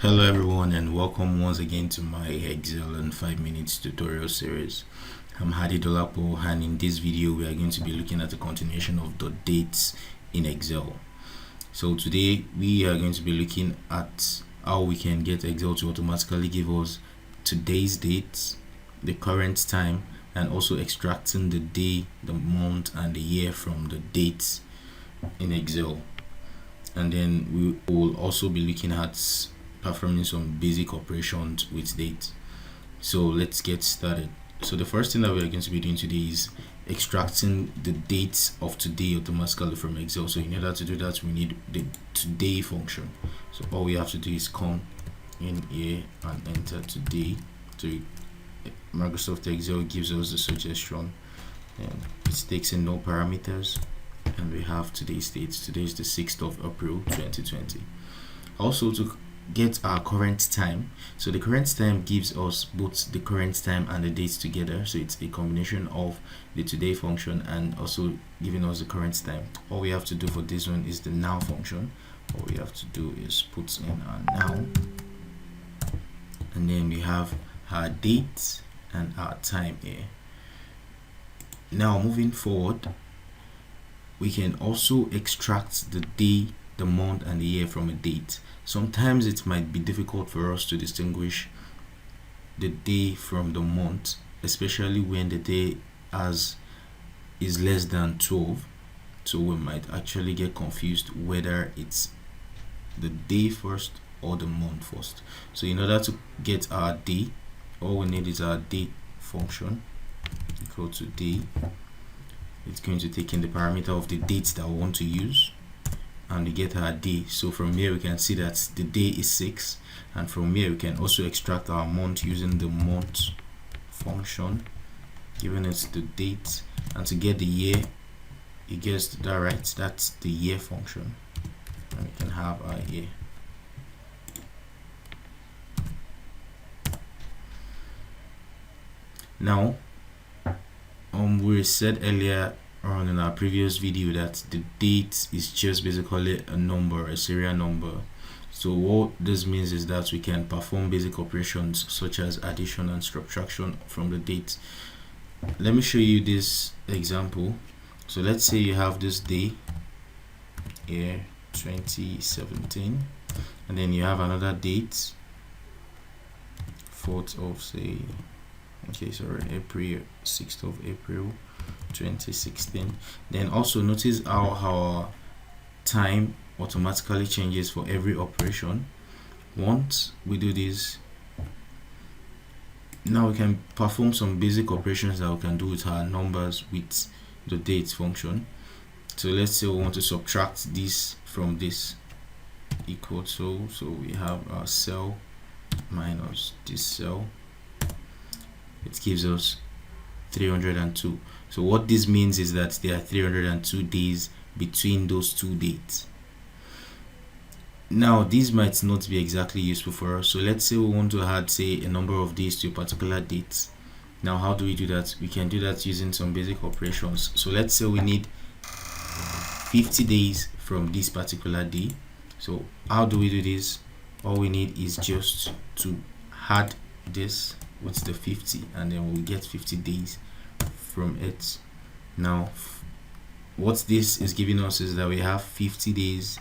Hello everyone, and welcome once again to my Excel in 5 minutes tutorial series. I'm Hadi Dolapo, and in this video we are going to be looking at a continuation of the dates in Excel. So today we are going to be looking at how we can get Excel to automatically give us today's dates, the current time, and also extracting the day, the month, and the year from the dates in Excel. And then we will also be looking at performing some basic operations with date. So let's get started. So the first thing that we are going to be doing today is extracting the dates of today automatically from Excel. So in order to do that, we need the today function. So all we have to do is come in here and enter today. So Microsoft Excel gives us the suggestion, and it takes in no parameters, and we have today's date. Today is the 6th of April 2020. Also, to get our current time, so the current time gives us both the current time and the dates together. So it's a combination of the today function and also giving us the current time. All we have to do for this one is the now function. All we have to do is put in our now, and then we have our date and our time here. Now moving forward, we can also extract the day, the month, and the year from a date. Sometimes it might be difficult for us to distinguish the day from the month, especially when the day is less than 12. So we might actually get confused whether it's the day first or the month first. So in order to get our day, all we need is our date function equal to day. It's going to take in the parameter of the dates that we want to use, and we get our day. So from here we can see that the day is 6, and from here we can also extract our month using the month function, giving it the date. And to get the year, you guessed that right, that's the year function, and we can have our year. Now we said earlier on in our previous video that the date is just basically a number, a serial number. So what this means is that we can perform basic operations such as addition and subtraction from the date. Let me show you this example. So let's say you have this day here, 2017, and then you have another date, 4th of April, 6th of April 2016. Then also notice how our time automatically changes for every operation. Once we do this, now we can perform some basic operations that we can do with our numbers with the date function. So let's say we want to subtract this from this, equal to, so we have our cell minus this cell. It gives us 302. So what this means is that there are 302 days between those two dates. Now these might not be exactly useful for us. So let's say we want to add, say, a number of days to a particular date. Now how do we do that? We can do that using some basic operations. So let's say we need 50 days from this particular day. So how do we do this? All we need is just to add this with the 50, and then we'll get 50 days from it. Now what this is giving us is that we have 50 days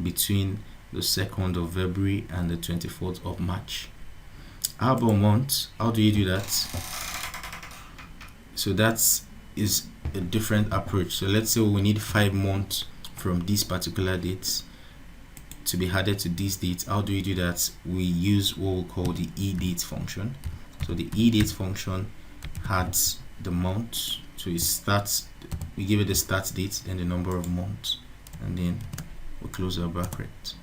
between the 2nd of February and the 24th of March. How about months? How do you do that? So that is a different approach. So let's say we need 5 months from these particular dates to be added to these dates. How do we do that? We use what we call the edate function. So the edate function adds the month, so it starts, we give it the start date, then the number of months, and then we close our bracket,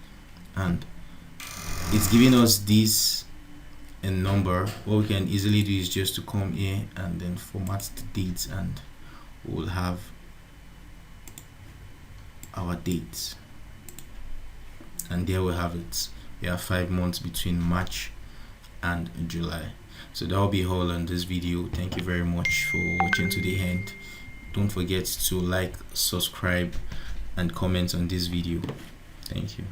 and it's giving us this in number. What we can easily do is just to come here and then format the dates, and we'll have our dates, and there we have it. We have 5 months between March and July. So that will be all on this video. Thank you very much for watching to the end. Don't forget to like, subscribe, and comment on this video. Thank you.